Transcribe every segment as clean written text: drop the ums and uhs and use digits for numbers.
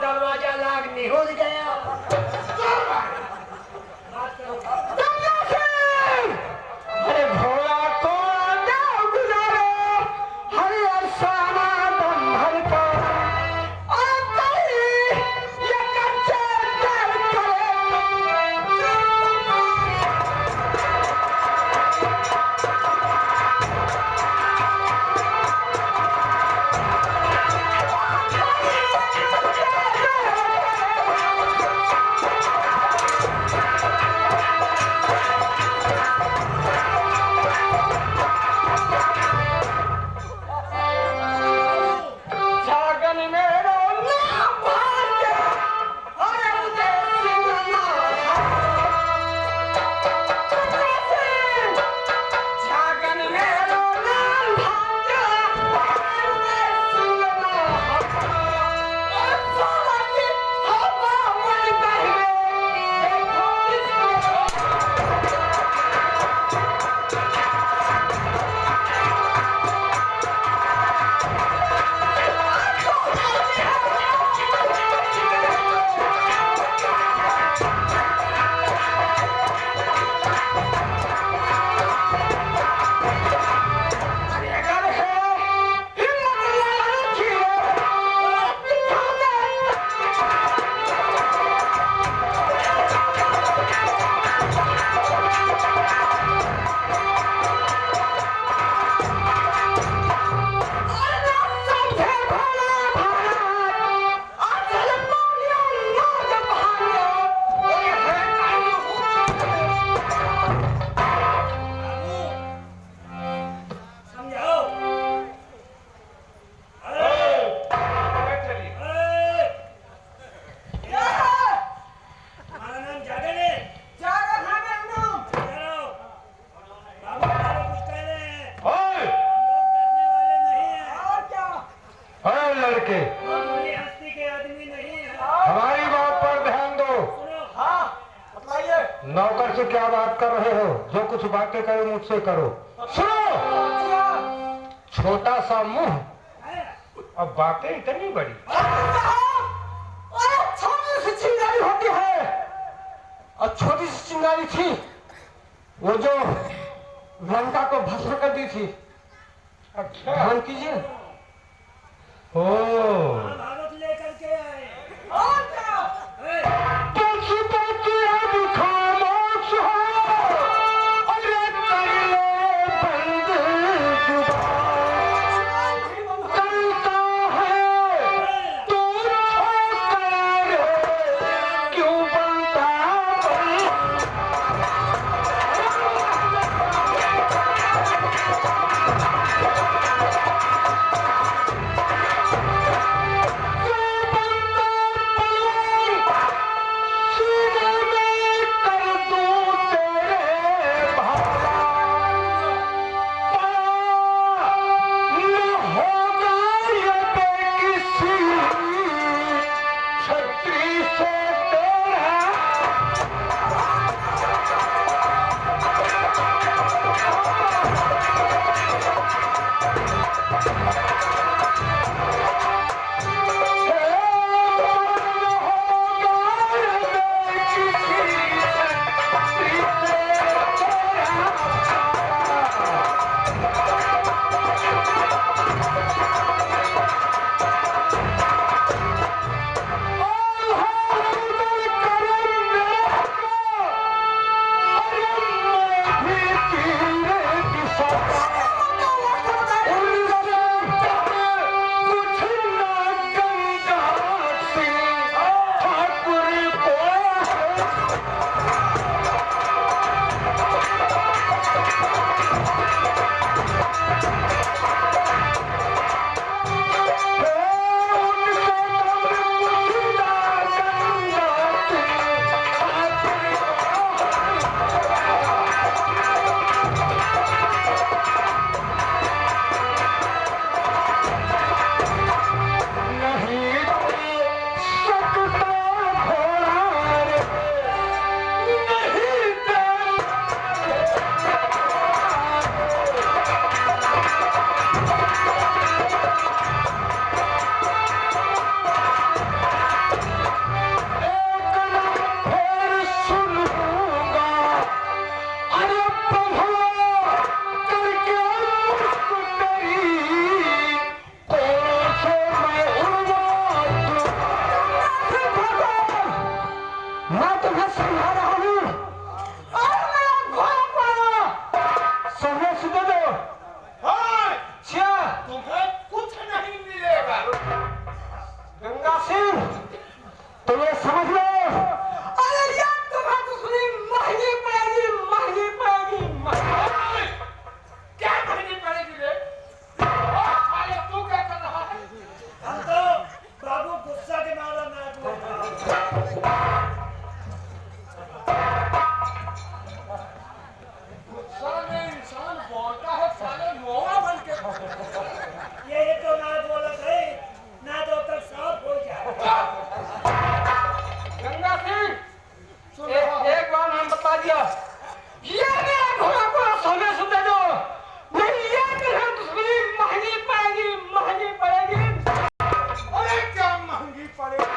दरवाजा लाग निहुल गया। अरे भोला को जाओ गुजारो, हरे अरसाना दम भर को, और कहीं ये कच्चे कर लड़के हस्ती के आदमी नहीं है। हमारी बात पर ध्यान दो। हाँ, बताइए। नौकर से क्या बात कर रहे हो? जो कुछ बातें करो मुझसे करो। सुनो, छोटा सा मुंह अब बातें इतनी बड़ी। छोटी सी चिंगारी होती है, और छोटी सी चिंगारी थी वो जो लंका को भस्म कर दी थी। अच्छा, ध्यान कीजिए। भारत लेकर के आए। और क्या? पक्षी पक्षी अब खामोश हो, अरे कर ले बंद जुबान, करता है तू छोकर, क्यों बनता गंगा सिंह तो ये समझ लो, अरे यार तुम्हें तो सुनी महंगी पड़ेगी, महंगी पड़ेगी, महंगी। क्या महंगी पड़ेगी रे? साले तू क्या कर रहा है? हम तो बाबू गुस्सा के मारा ना बोल गुस्सा में इंसान बोलता है साले मोआ बन के। ये तो ना बोलत है ना तो तक साफ हो जाए। गंगा सिंह सुन रहा हूँ। एक बार हम बता दिया, ये मेरा घोड़ा को सोने से दे दो, नहीं ये मेरा दुश्मनी महंगी पड़ेगी, महंगी पड़ेगी। अरे क्या महंगी पड़ेगी?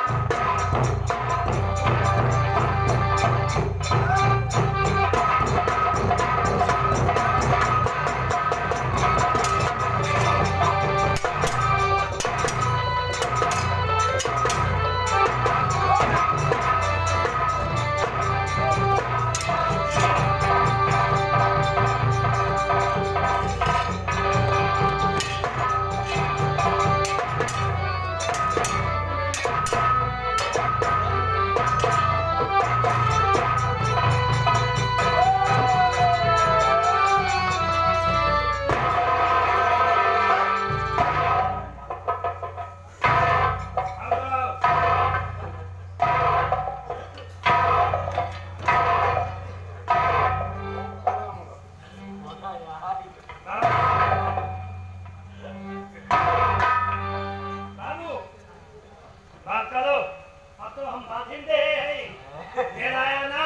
बाबू बात करो, अब तो हम बांधिंदे हैं। ये लाया ना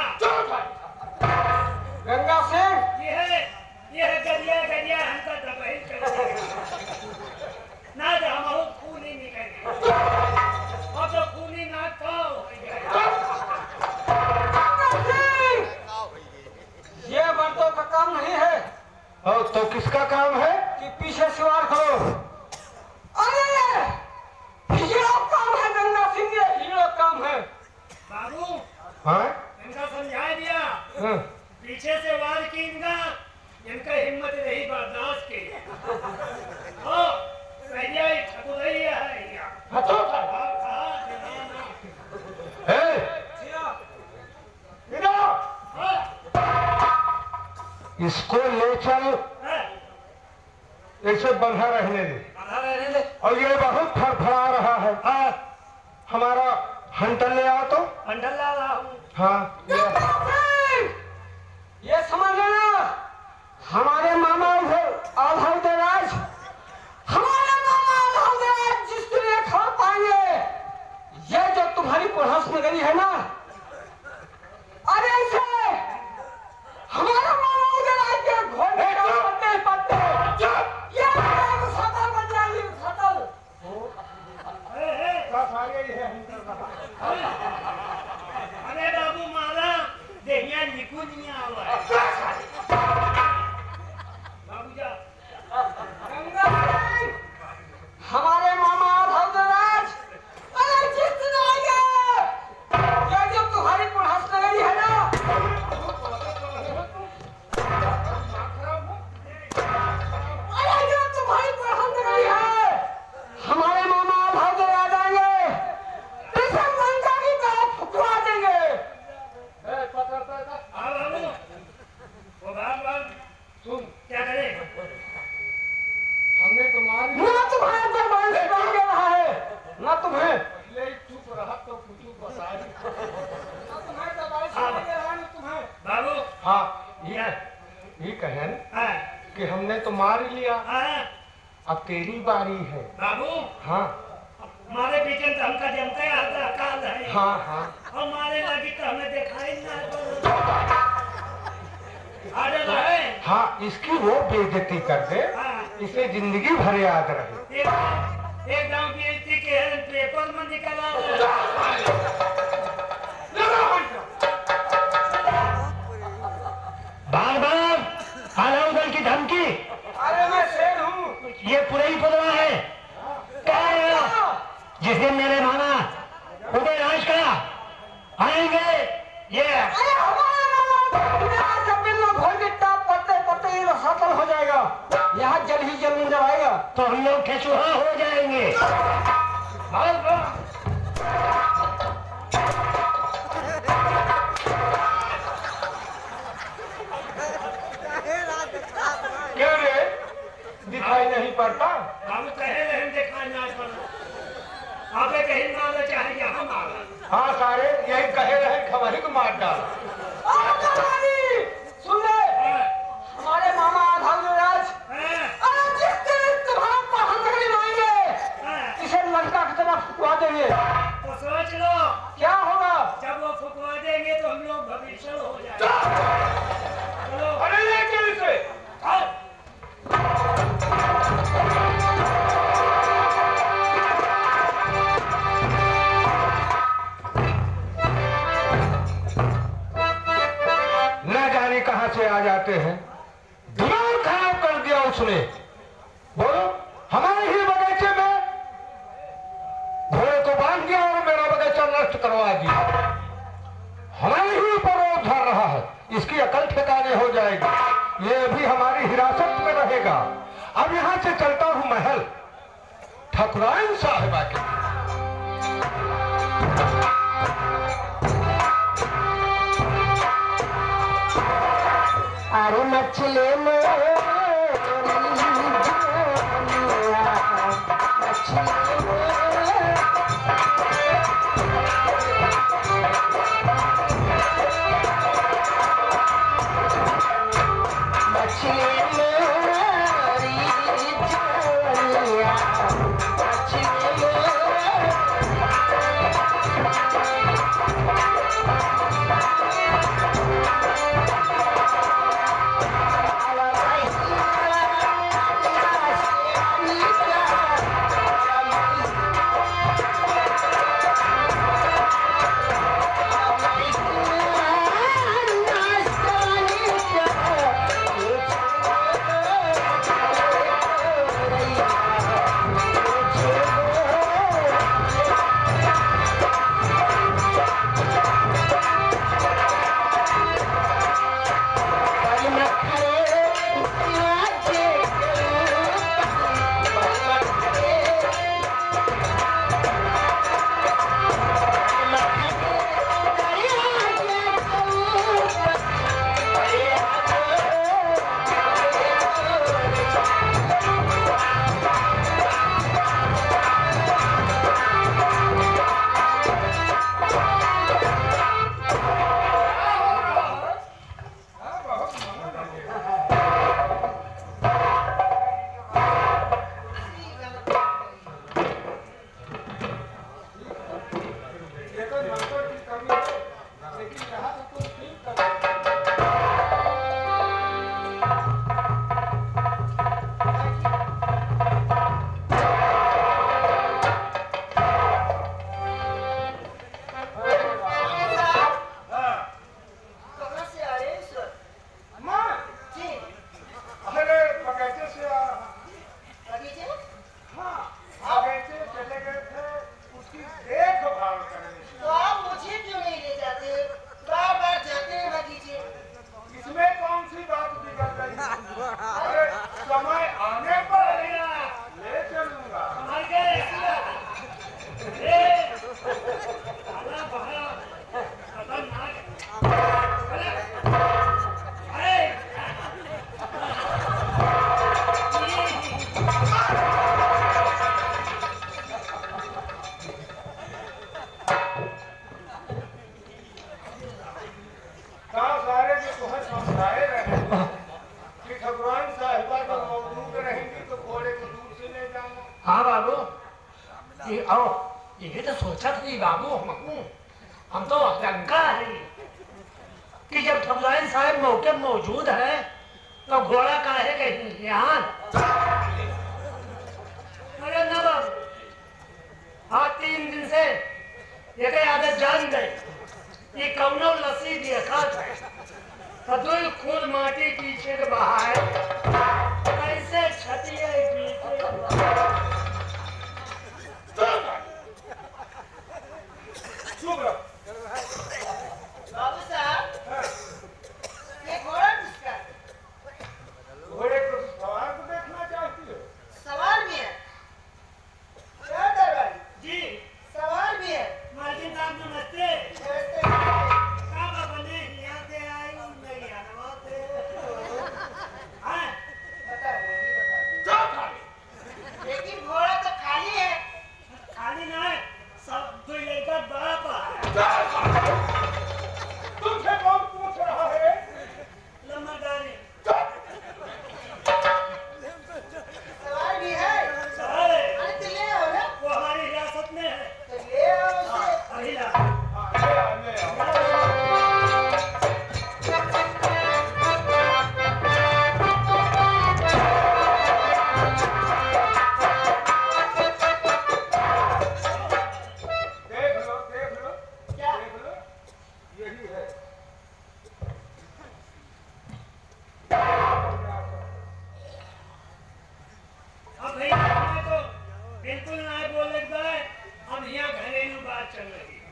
गंगा सिंह ये है गदिया गदिया हमका दबहिल कर ना तो हम खून ही निकल और तो खूनी ना खाओ ये मर्दों का काम नहीं है और तो किसका काम है? कि पीछे सवार करो। अरे हीरो काम है गंगा सिंह, ये हीरो काम है। बाबू हाँ? इनका समझा दिया, हाँ। पीछे से वार की इनका हिम्मत रही बर्दाश्त की। ओ पहले ही ठकुरई है या हटो आप कहा जनाना ए, इसको ले चल, ऐसे बंधा रहने दे। और ये बहुत फड़फड़ा रहा है। हमारा हंटर ले आओ तो। अंडर ला रहा हूँ। हाँ ये समझ लेना, हमारे मामा आधा उदयराज, हमारे मामा आधा उदयराज जिसके लिए खा पाएंगे, ये जो तुम्हारी पुरहस नगरी है ना, अरे इसे हमारा मामा उदयराज के घोड़े पत्ते पत्ते ये सतल बन जाएगी, सतल। अरे बाबू मारा देहिया निकू नहीं आवा है। बाबू जा गंगा सिंह, हमारे मामा आधा उदयराज, अरे जितना ये जो तुम्हारी पुरहस नगरी है ना, अरे जो तुम्हारी पुरहस नगरी है, हमारे मामा आधा उदयराज आएंगे, इसे लंका की तरफ फुकवा देंगे। हाँ बाबू वो बात सुन, क्या करे? हमने तुम्हारी ना तुम्हारे दरबार से कोई दे रहा है, ना तुम्हें, पहले ही चुप रहा तो कुछ बसाई। ना तुम्हारे दबाई से लगे रहा ना तुम्हें। बाबू हाँ, क्या? ये कहें हाँ कि हमने तो मार लिया, हाँ अब तेरी बारी है। बाबू हाँ मारे पीछे तो हमका जमता है आता काल है। हाँ हाँ। और मारे लगी तो हमें दिखाई ना आ जाता है। हाँ, इसकी वो बेइज्जती कर दे, हाँ इसे जिंदगी भर याद रहे। एक गांव की स्त्री के पेपर में निकला बार बार आला उदल की धमकी। अरे मैं शेर हूँ। ये पूरा ही पदवा है। क्या है? जिस दिन मेरे मामा उदयराज का आएंगे ये अरे हमारे मामा जब भी लोग घोल के टाप पड़ते पड़ते ही सफल हो जाएगा, यहाँ जल ही जमीन जब आएगा तो हम लोग खेचुहा हो जाएंगे। आ जाते हैं। दिमाग खराब कर दिया उसने। बोलो, हमारे ही बगीचे में घोड़े को बांध दिया और मेरा बगीचा नष्ट करवा दिया। हमारे ही ऊपर रोक धर रहा है। इसकी अकल ठिकाने हो जाएगी। ये भी हमारी हिरासत में रहेगा। अब यहां से चलता हूं महल ठकुराइन साहिबा के। अरे मछली हाँ बाबू, ये आओ, ये तो सोचा थी बाबू हम तो लंका है कि जब ठकुराइन साहब मौके मौजूद है तो घोड़ा काहे कहीं यहाँ। अरे ना बाबू, हाँ 3 दिन से ये कई आदत जान गए। ये कौनो लस्सी देखा था तो खुद माटी पीछे के बहा है, कैसे छती है पीछे। बाबू साहब, ये घोड़ा किसका है? घोड़े को सवार को देखना चाहती हो? सवार भी है? क्या दरबारी? जी सवार भी है? मालकिन साहब नमस्ते। नमस्ते। का बने यहाँ से आई हूँ नहीं आना से। हाँ बता दो, ये बता दो। जाओ खाली। लेकिन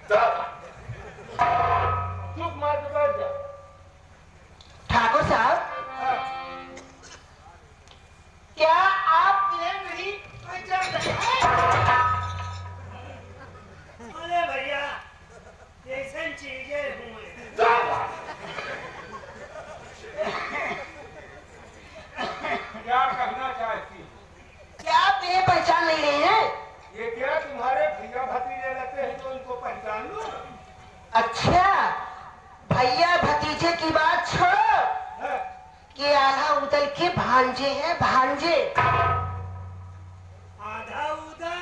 चुप मार के बैठ जा। ठाकुर साहब, क्या आप इन्हें नहीं पहचान रहे हैं? अरे भैया जैसे चीजें हुए क्या कहना चाहती? क्या आप इन्हें पहचान नहीं रहे हैं? ये क्या तुम्हारे भैया भतीजे रहते हैं तो उनको पहचान लो? अच्छा, भैया भतीजे की बात छोड़ो, है? कि आधा उदल के भांजे हैं, भांजे। आधा उधर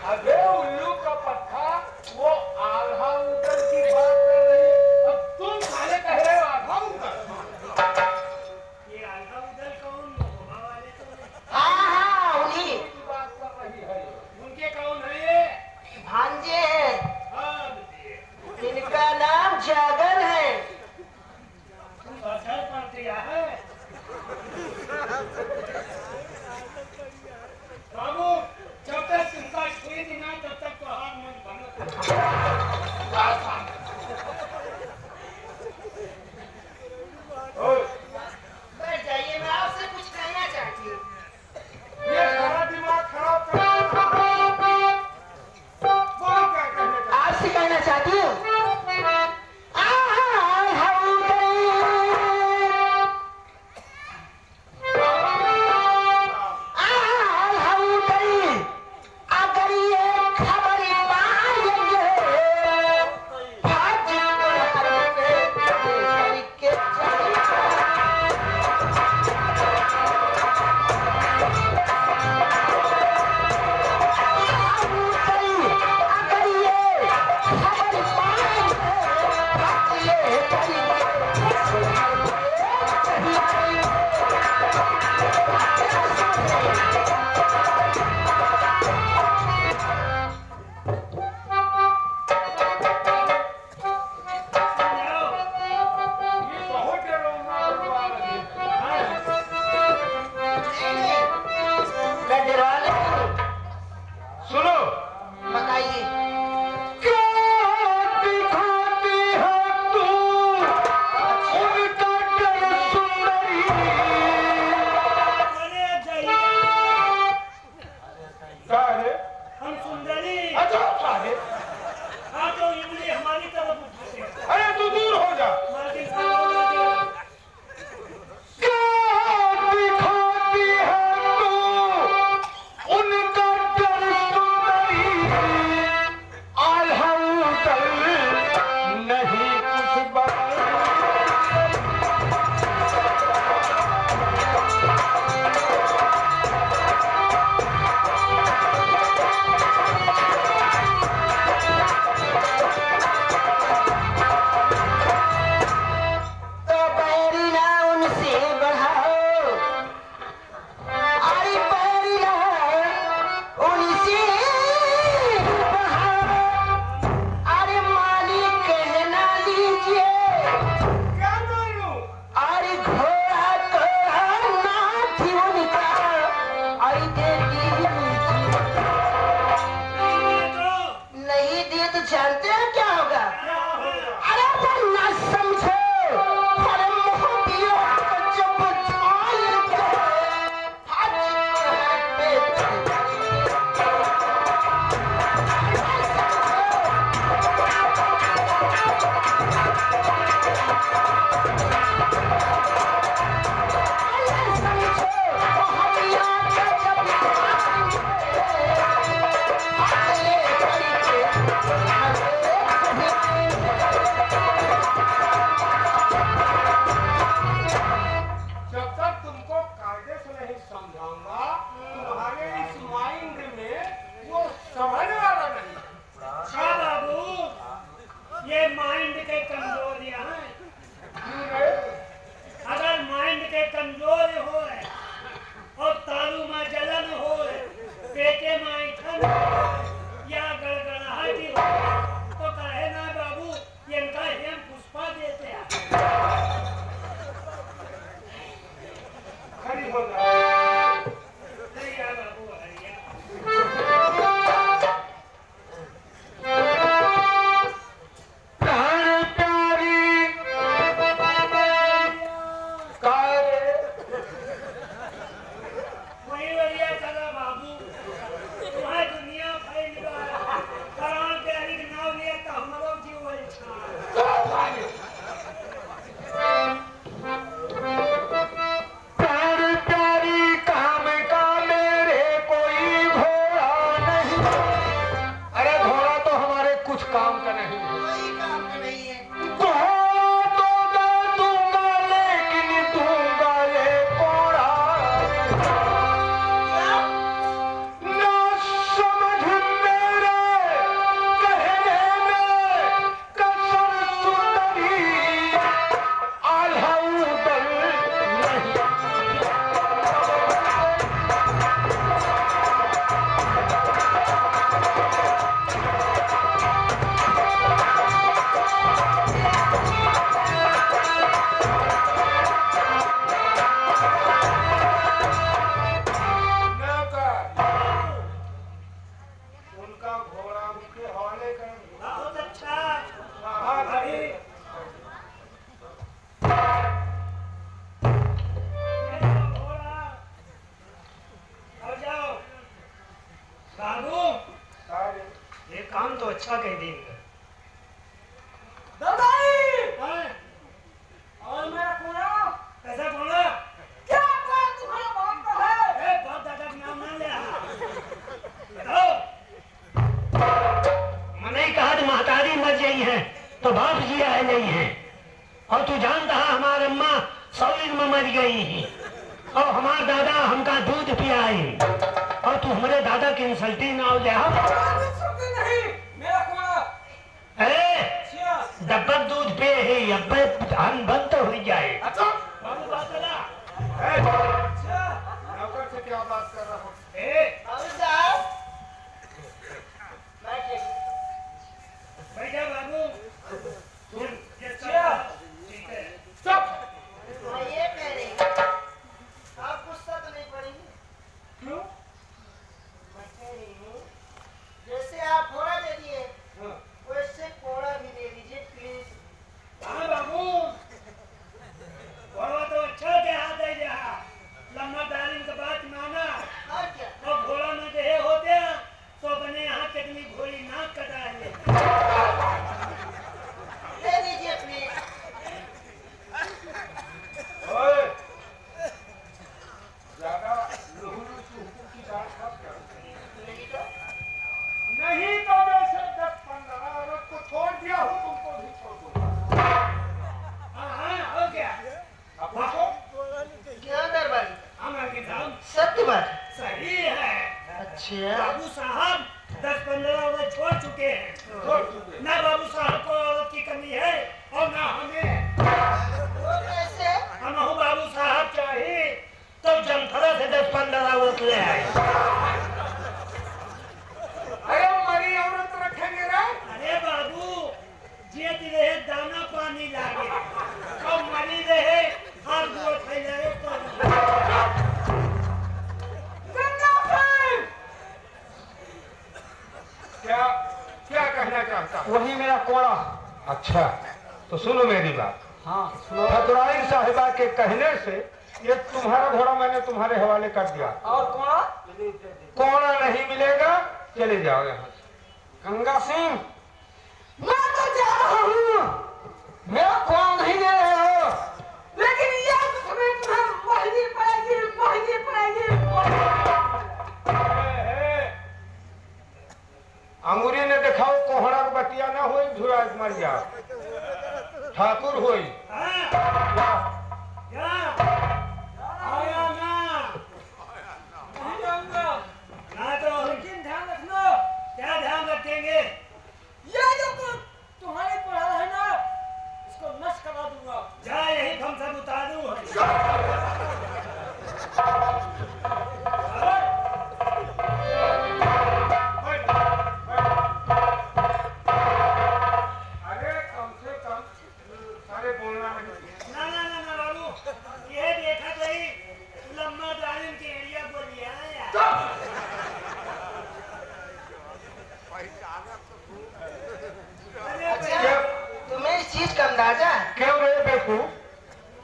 अबे उल्लू का पट्टा, वो आधा उदल की बात कर रही है। अब तुम साले कह रहे हो आधा उदल। ये आधा उधर कौन होगा वाले तो नहीं। हाँ, उन्हीं की बात कर रही है। उनके कौन है ये? भांजे हैं। हाँ बताइए। इनका नाम जागन है। तो अच्छा कह देंगे। दादाई हाँ, और मेरा कोना कैसा बोला? क्या कोना तुम्हारा बाप का है? ए, बाप दादा का नाम ना ले। बताओ। मैंने कहा कि महतारी मर गई है तो बाप जी आए नहीं है, और तू जानता है हमारी अम्मा 100 दिन में मर गई है, और हमारा दादा हमका दूध पियाई, और तू हमारे दादा की इंसल्टी ना हो जाए। सुनते नहीं मेरा कोना अरे अच्छा डब्बा दूध पे है, अब्बे धान बंद तो हो जाए। अच्छा बाबू बात करा। अच्छा नौकर से क्या बात कर रहा हो? ए, बाबू साहब बैठिए। बैठा बाबू। तुम अच्छा ठीक है। चुप मैं ये कह रही हूँ, आप गुस्सा तो नहीं पड़ेंगे? क्यों मैं कह रही हूँ, जैसे आप घोड़ा दे दिए वैसे कोड़ा भी दे दीजिए प्लीज। हाँ बाबू, घोड़ा तो अच्छा के हाथ दे जा। लम्बा दारिम का बात माना। और क्या? तो घोड़ा न दे होते तो अपने यहाँ कितनी घोड़ी नाक कटा ले। दे दीजिए प्लीज। ओए, ज्यादा लुहुलु चुहुकु की बात मत कर। नहीं तो नहीं तो वैसे 10-15 औरत को छोड़ दिया हूँ, तुमको भी छोड़ दूंगा। हाँ हाँ, हो गया। अब पूछो। क्या दरबारी? हमारे नाम सत्य बात। सही है। अच्छा बाबू साहब 10-15 औरत छोड़ चुके हैं। छोड़ चुके। ना बाबू साहब को औरत की कमी है और ना हमें। वो कैसे? हम हूँ बाबू साहब चाहिए तो जमथरा से 10-15 औरत ले आए। अरे मरी औरत रखेंगे रे? अरे बाबू, जेत रहे दाना पानी लागे और मरी रहे हर वो फैलाए तो। गंगा सिंह क्या क्या कहना चाहता हूँ? वही मेरा कोना। अच्छा, तो सुनो मेरी बात। हाँ सुनो ठकुराइन साहिबा के कहने से ये तुम्हारा घोड़ा मैंने तुम्हारे हवाले कर दिया। और कोना कोना नहीं मिलेगा, चले जाओ यहाँ से। गंगा सिंह मैं तो जा रहा हूँ, मेरा कोना नहीं दे रहे हो, लेकिन ये तुम्हें महंगी पड़ेगी महंगी पड़ेगी। अंगूरी ने दिखाओ कोहड़ा के बतिया ना होई, झुरा के मर जाओ। ठाकुर होई। हाँ, जाओ। क्या? आया ना। नहीं जाऊंगा, ना तो लेकिन ध्यान रखना क्या ध्यान रखेंगे? ये जो तुम्हारे कोना है ना, इसको नष्ट करा दूंगा। जा यही हम सब उतारू अरे कम से कम सारे बोलना नहीं। ना ना ना ना बाबू, ये देखा तो ही लम्बा दारिम के एरिया को लिया आया। अरे अच्छा तुम्हें इस चीज का अंदाजा है? क्यों रे बेकू?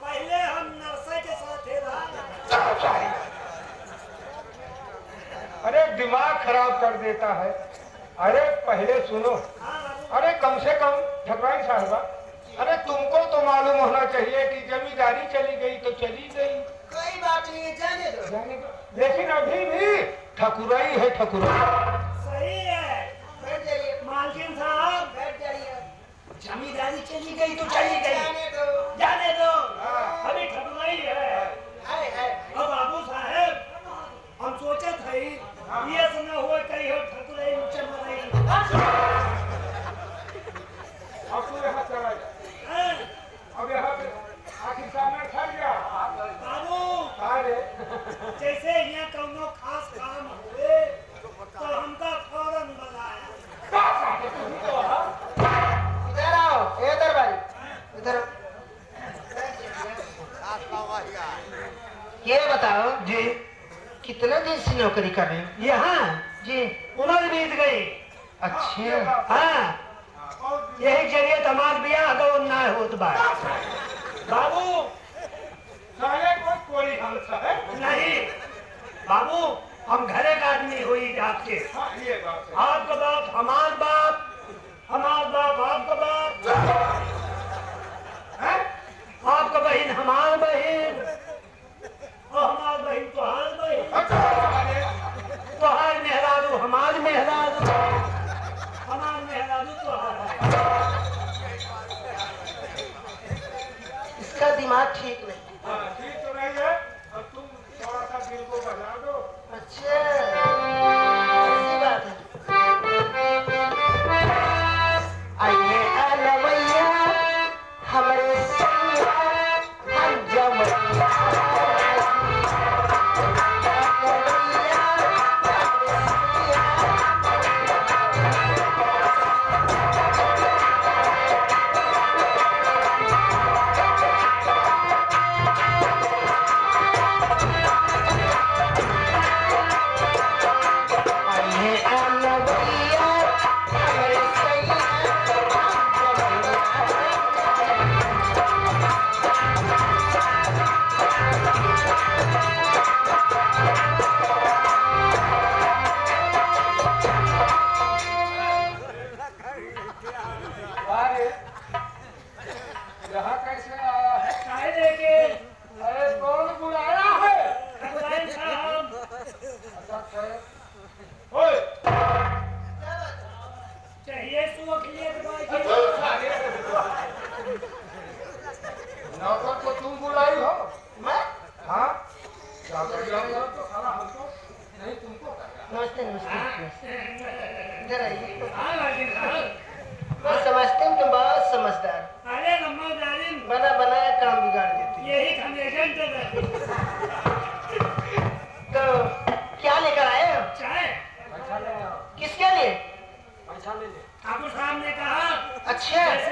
पहले हम नरसा के साथ थे रहा। अरे दिमाग खराब कर देता है। अरे पहले सुनो। हाँ बाबू, अरे कम से कम ठकुराइन साहिबा, अरे तुमको तो मालूम होना चाहिए कि जमींदारी चली गई तो चली गई, कोई बात नहीं है, जाने दो। जाने दो। लेकिन अभी भी ठकुराई है ठकुराई। सही है बैठ जाइए, मालकिन साहब। बैठ जाइए। जमींदारी चली गई तो चली गई, जाने दो। जाने दो। अभी ठकुराई है। हाय हाय। अब बाबू साहब हम सोचे थे ये सुना हुआ कहीं हो ठकुराई मुझे मराई। अब तू यहाँ चला जा। हाँ, अब यहाँ पे आखिर सामने खा गया। बाबू अरे जैसे यहाँ कौनो खास काम हुए तो हमका फौरन बुलाया। इधर आओ, ए दरबारी, इधर आओ। ये बताओ जी कितने दिन से नौकरी कर रहे हो? यहाँ जी। उम्र बीत गई। अच्छा हाँ, यही जरिए तमाक बिया तो ना होत बा। बाबू साले कोई कोई हंसा है। नहीं बाबू, हम घरे का आदमी हुई आपके। हाँ, ये बात है। आपका बाप हमार बाप मेहराज हमार मेहरारू तो इसका दिमाग ठीक नहीं। ठीक तो नहीं है, अब तुम थोड़ा सा दिल को बजा दो। अच्छा, ऐसी बात है। आइए अलवैया हमारे सैया हम जवैया। आइए अलवैया हमारे सैया हम जवैया। अरे यहाँ कैसे आया है? चाय लेके अरे कौन बुलाया है? भगवान साहब अच्छा खैर। ओए चाहिए सुबह के लिए दवाई की नौकर को तुम बुलाई हो? मैं हाँ क्या कर रहे हो? तो साला हमको नहीं तुमको कर रहा। नमस्ते नमस्ते नमस्ते। इधर आइए। हाँ भाई साहब मैं समझती हूँ तुम बहुत समझदार। अरे लम्बा दारिम बना बनाया काम बिगाड़ देती यही कमीशन तो है तो क्या लेकर आए हो? चाय पैसा ले आओ। किसके लिए? पैसा ले ले। ठाकुर साहब ने कहा अच्छा जैसे